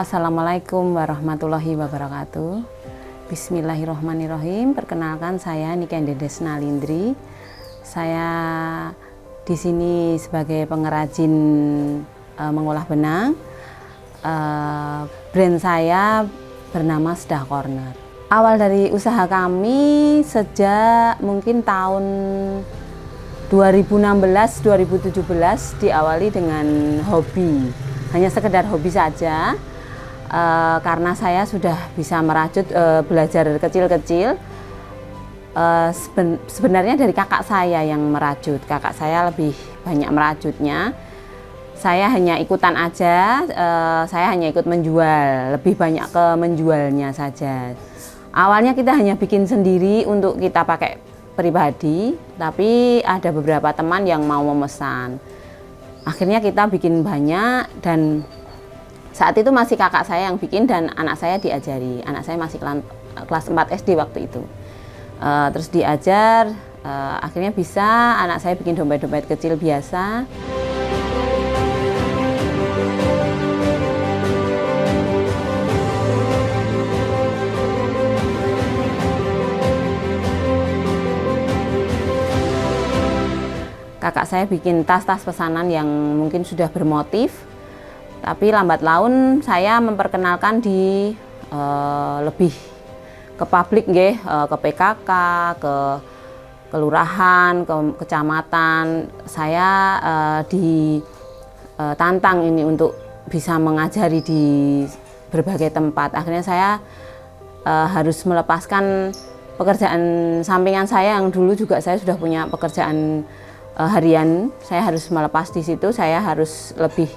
Assalamualaikum warahmatullahi wabarakatuh. Bismillahirrohmanirrohim. Perkenalkan, saya Niken Dedesna Lindri. Saya di sini sebagai pengrajin mengolah benang. Brand saya bernama Sedah Corner. Awal dari usaha kami sejak mungkin tahun 2016-2017 diawali dengan hobi, hanya sekedar hobi saja. Karena saya sudah bisa merajut belajar kecil-kecil. Sebenarnya dari kakak saya yang merajut, kakak saya lebih banyak merajutnya. Saya hanya ikutan aja, saya hanya ikut menjual, lebih banyak ke menjualnya saja. Awalnya kita hanya bikin sendiri untuk kita pakai pribadi, tapi ada beberapa teman yang mau memesan. Akhirnya kita bikin banyak, dan saat itu masih kakak saya yang bikin dan anak saya diajari. Anak saya masih kelas 4 SD waktu itu. Terus diajar, akhirnya bisa anak saya bikin dompet-dompet kecil biasa. Kakak saya bikin tas-tas pesanan yang mungkin sudah bermotif, tapi lambat laun saya memperkenalkan di lebih ke publik, ke PKK, ke kelurahan, ke kecamatan. Saya ditantang ini untuk bisa mengajari di berbagai tempat. Akhirnya saya harus melepaskan pekerjaan sampingan saya yang dulu juga saya sudah punya pekerjaan harian. Saya harus melepas di situ, saya harus lebih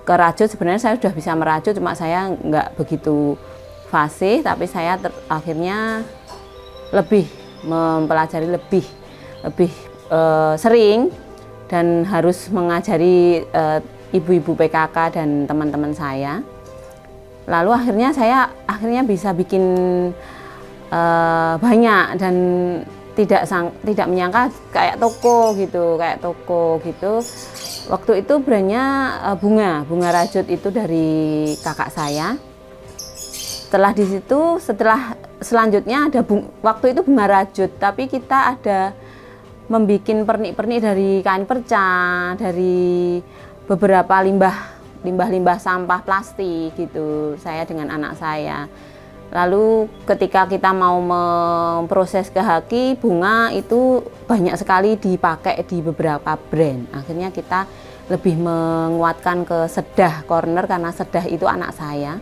ke rajut. Sebenarnya saya sudah bisa merajut, cuma saya nggak begitu fasih, tapi saya akhirnya lebih mempelajari lebih sering dan harus mengajari ibu-ibu PKK dan teman-teman saya. Lalu akhirnya saya bisa bikin banyak, dan tidak menyangka kayak toko gitu. Waktu itu brandnya bunga rajut itu dari kakak saya. Selanjutnya ada waktu itu bunga rajut, tapi kita ada membikin pernik-pernik dari kain perca, dari beberapa limbah sampah plastik gitu. Saya dengan anak saya. Lalu ketika kita mau memproses ke haki, bunga itu banyak sekali dipakai di beberapa brand. Akhirnya kita lebih menguatkan ke Sedah Corner karena Sedah itu anak saya.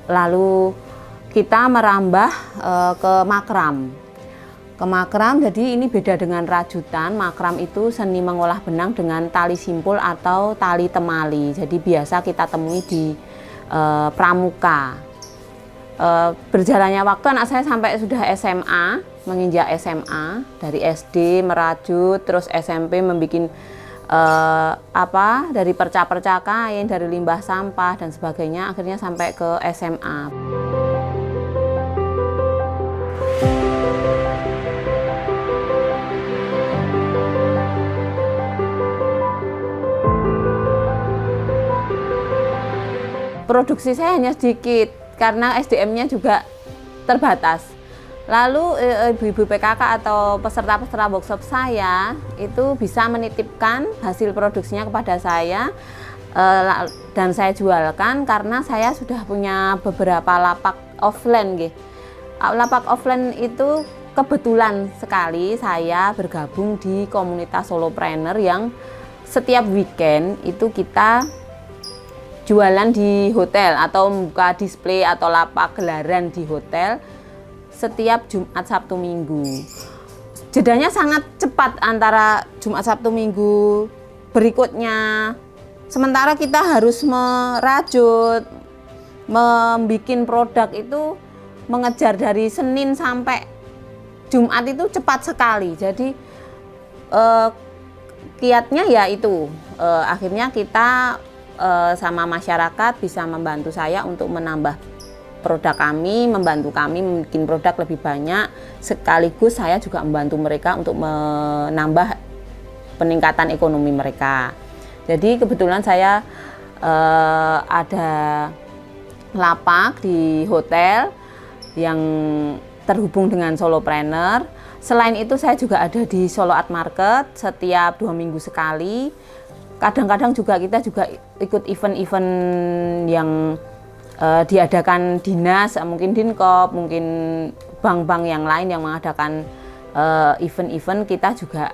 Lalu kita merambah ke makram. Jadi ini beda dengan rajutan. Makram itu seni mengolah benang dengan tali simpul atau tali temali. Jadi biasa kita temui di pramuka. Berjalannya waktu anak saya sampai sudah SMA, menginjak SMA, dari SD merajut, terus SMP membuat dari perca-perca kain, dari limbah sampah dan sebagainya, akhirnya sampai ke SMA. Produksi saya hanya sedikit karena SDM-nya juga terbatas. Lalu ibu-ibu PKK atau peserta-peserta workshop saya itu bisa menitipkan hasil produksinya kepada saya, dan saya jualkan karena saya sudah punya beberapa lapak offline. Lapak offline itu kebetulan sekali saya bergabung di komunitas solopreneur yang setiap weekend itu kita jualan di hotel atau membuka display atau lapak gelaran di hotel setiap Jumat, Sabtu, Minggu. Jedanya sangat cepat antara Jumat, Sabtu, Minggu berikutnya. Sementara kita harus merajut, membuat produk itu mengejar dari Senin sampai Jumat itu cepat sekali. Jadi kiatnya ya itu, akhirnya kita sama masyarakat bisa membantu saya untuk menambah produk kami, membantu kami bikin produk lebih banyak, sekaligus saya juga membantu mereka untuk menambah peningkatan ekonomi mereka. Jadi kebetulan saya ada lapak di hotel yang terhubung dengan solopreneur. Selain itu saya juga ada di Solo Art Market setiap 2 minggu sekali. Kadang-kadang juga kita juga ikut event-event yang diadakan dinas, mungkin Dinkop, mungkin bank-bank yang lain yang mengadakan event-event, kita juga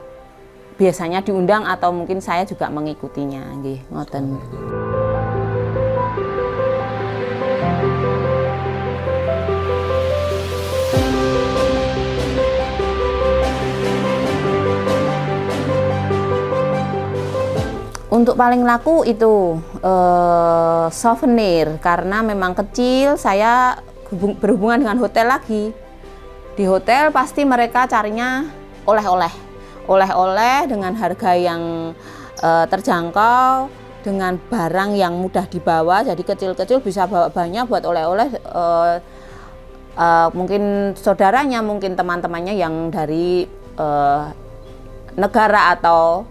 biasanya diundang atau mungkin saya juga mengikutinya, nggih, ngoten. Untuk paling laku itu souvenir, karena memang kecil, saya berhubungan dengan hotel lagi. Di hotel pasti mereka carinya oleh-oleh dengan harga yang terjangkau, dengan barang yang mudah dibawa, jadi kecil-kecil bisa bawa banyak buat oleh-oleh, mungkin saudaranya, mungkin teman-temannya yang dari negara atau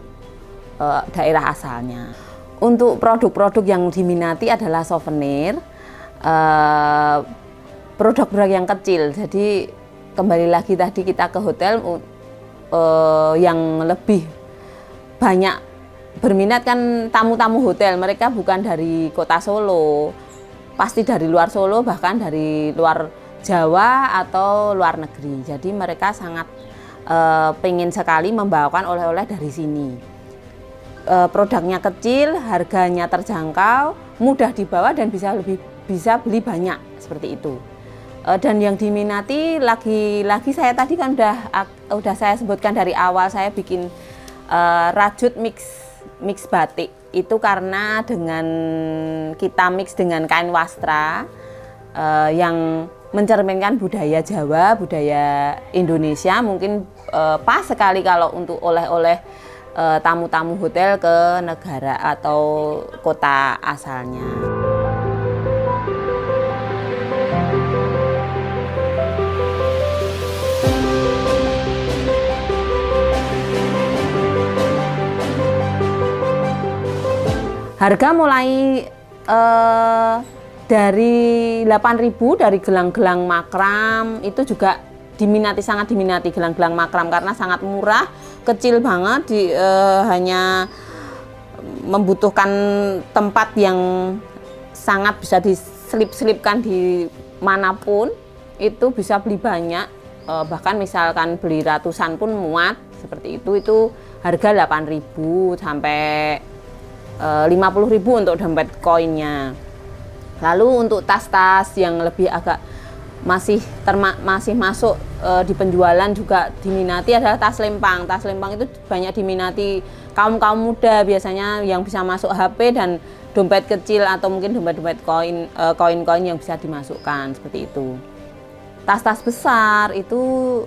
daerah asalnya. Untuk produk-produk yang diminati adalah souvenir, produk-produk yang kecil. Jadi kembali lagi tadi kita ke hotel, yang lebih banyak berminat kan tamu-tamu hotel. Mereka bukan dari kota Solo, pasti dari luar Solo, bahkan dari luar Jawa atau luar negeri. Jadi mereka sangat pengen sekali membawakan oleh-oleh dari sini. Produknya kecil, harganya terjangkau, mudah dibawa dan bisa beli banyak seperti itu. Dan yang diminati lagi saya tadi kan udah saya sebutkan dari awal, saya bikin rajut mix batik itu karena dengan kita mix dengan kain wastra yang mencerminkan budaya Jawa, budaya Indonesia, mungkin pas sekali kalau untuk oleh-oleh tamu-tamu hotel ke negara atau kota asalnya. Harga mulai dari 8.000, dari gelang-gelang makram itu juga sangat diminati gelang-gelang makram karena sangat murah, kecil banget, hanya membutuhkan tempat yang sangat bisa diselip-selipkan di manapun, itu bisa beli banyak, bahkan misalkan beli ratusan pun muat seperti itu harga 8.000 sampai 50.000 untuk dompet koinnya. Lalu untuk tas-tas yang lebih agak masih masuk di penjualan juga diminati adalah tas lempang. Tas lempang itu banyak diminati kaum muda biasanya, yang bisa masuk HP dan dompet kecil atau mungkin dompet koin-koin yang bisa dimasukkan seperti itu. Tas-tas besar itu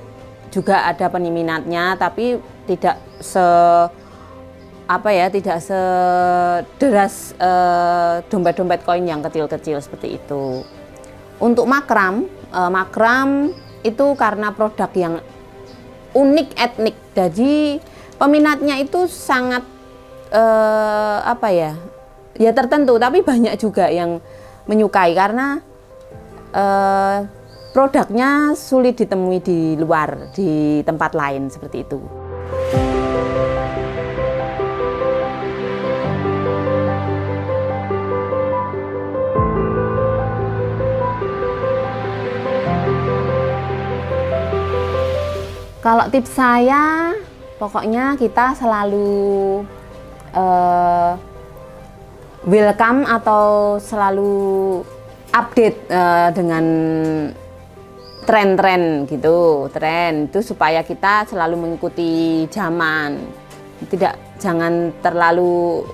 juga ada peminatnya, tapi tidak sederas dompet-dompet koin yang kecil-kecil seperti itu. Untuk makram itu karena produk yang unik, etnik, jadi peminatnya itu sangat tertentu, tapi banyak juga yang menyukai karena produknya sulit ditemui di luar, di tempat lain seperti itu. Kalau tips saya, pokoknya kita selalu welcome atau selalu update dengan tren-tren gitu. Tren itu supaya kita selalu mengikuti zaman. Jangan terlalu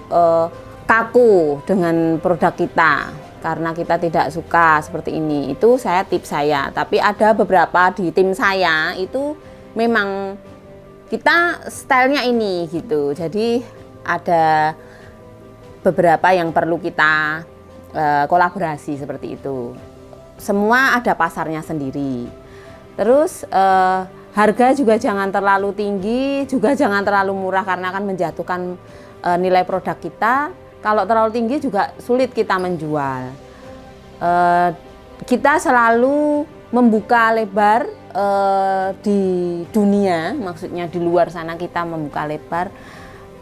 kaku dengan produk kita karena kita tidak suka seperti ini. Itu tips saya. Tapi ada beberapa di tim saya itu memang kita stylenya ini gitu, jadi ada beberapa yang perlu kita kolaborasi seperti itu. Semua ada pasarnya sendiri. Terus harga juga jangan terlalu tinggi, juga jangan terlalu murah karena akan menjatuhkan nilai produk kita. kalau terlalu tinggi juga sulit kita menjual. Kita selalu membuka lebar di dunia, maksudnya di luar sana kita membuka lebar.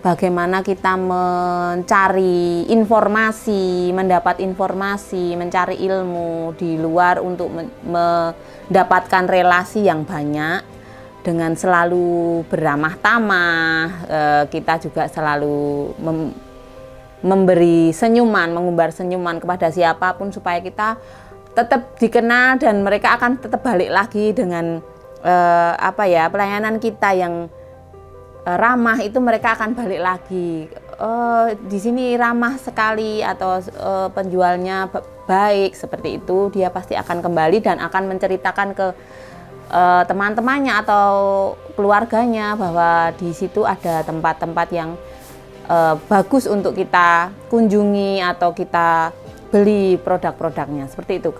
Bagaimana kita mencari informasi, mendapat informasi, mencari ilmu di luar untuk mendapatkan relasi yang banyak dengan selalu beramah tamah. Kita juga selalu memberi senyuman, mengumbar senyuman kepada siapapun supaya kita tetap dikenal dan mereka akan tetap balik lagi dengan pelayanan kita yang ramah. Itu mereka akan balik lagi, di sini ramah sekali, atau penjualnya baik, seperti itu. Dia pasti akan kembali dan akan menceritakan ke teman-temannya atau keluarganya bahwa di situ ada tempat-tempat yang bagus untuk kita kunjungi atau kita beli produk-produknya, seperti itu.